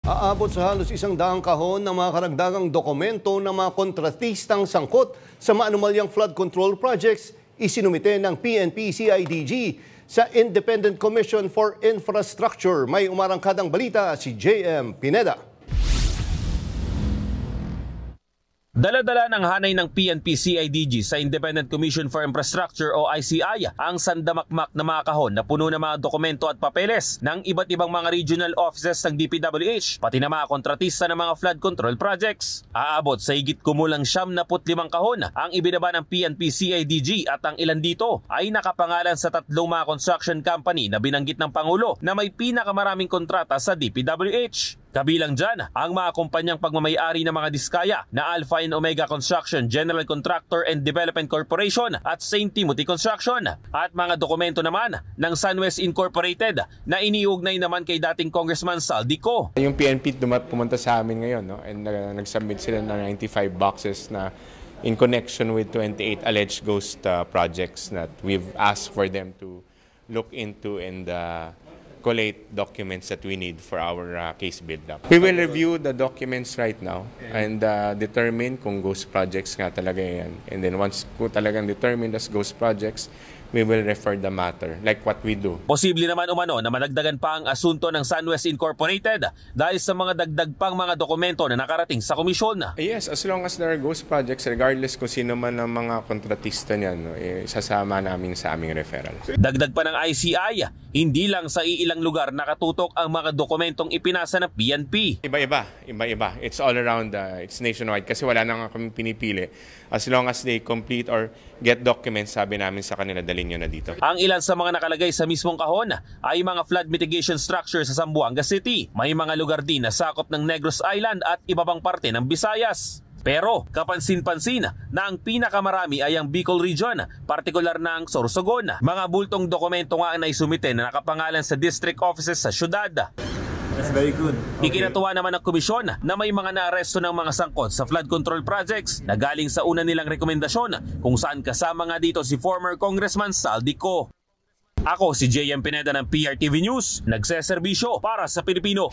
Aabot sa halos 100 kahon ng mga karagdagang dokumento ng mga kontratistang sangkot sa maanumalyang flood control projects isinumite ng PNP-CIDG sa Independent Commission for Infrastructure. May umarangkadang balita si JM Pineda. Dala-dala ng hanay ng PNP-CIDG sa Independent Commission for Infrastructure o ICI ang sandamakmak na mga kahon na puno ng mga dokumento at papeles ng iba't ibang mga regional offices ng DPWH, pati na mga kontratista ng mga flood control projects. Aabot sa higit kumulang 75 kahon ang ibinaba ng PNP-CIDG at ang ilan dito ay nakapangalan sa tatlong mga construction company na binanggit ng Pangulo na may pinakamaraming kontrata sa DPWH. Kabilang dyan ang mga kumpanyang pagmamayari ng mga diskaya na Alpha and Omega Construction, General Contractor and Development Corporation at St. Timothy Construction. At mga dokumento naman ng Sunwest Incorporated na iniugnay naman kay dating Congressman Saldico. Yung PNP pumunta sa amin ngayon, no? And nag-submit sila ng 95 boxes na in connection with 28 alleged ghost projects that we've asked for them to look into and collate documents that we need for our case build-up. We will review the documents right now and determine kung ghost projects nga talaga yan. And then once kung talagang determined as ghost projects, we will refer the matter like what we do. Posible naman umano na madagdagan pa ang asunto ng Sunwest Incorporated dahil sa mga dagdag pang mga dokumento na nakarating sa komisyon. Yes, as long as there are ghost projects, regardless kung sino man ang mga kontratista niyan, no, sasama namin sa aming referral. Dagdag pa ng ICI, hindi lang sa iilang lugar nakatutok ang mga dokumentong ipinasa ng PNP. Iba-iba. It's all around, it's nationwide kasi wala na nga kami pinipili. As long as they complete or get documents, sabi namin sa kanila, dalhin nyo na dito. Ang ilan sa mga nakalagay sa mismong kahon ay mga flood mitigation structure sa Zamboanga City. May mga lugar din na sakop ng Negros Island at iba pang parte ng Visayas. Pero kapansin-pansin na ang pinakamarami ay ang Bicol Region, partikular na ang Sorsogon. Mga bultong dokumento nga ang naisumite na nakapangalan sa district offices sa syudad. That's very good. Okay. Ikinatuwa naman ng komisyon na may mga naaresto ng mga sangkot sa flood control projects na galing sa una nilang rekomendasyon kung saan kasama nga dito si former Congressman Saldico. Ako si JM Pineda ng PRTV News, nagseserbisyo para sa Pilipino.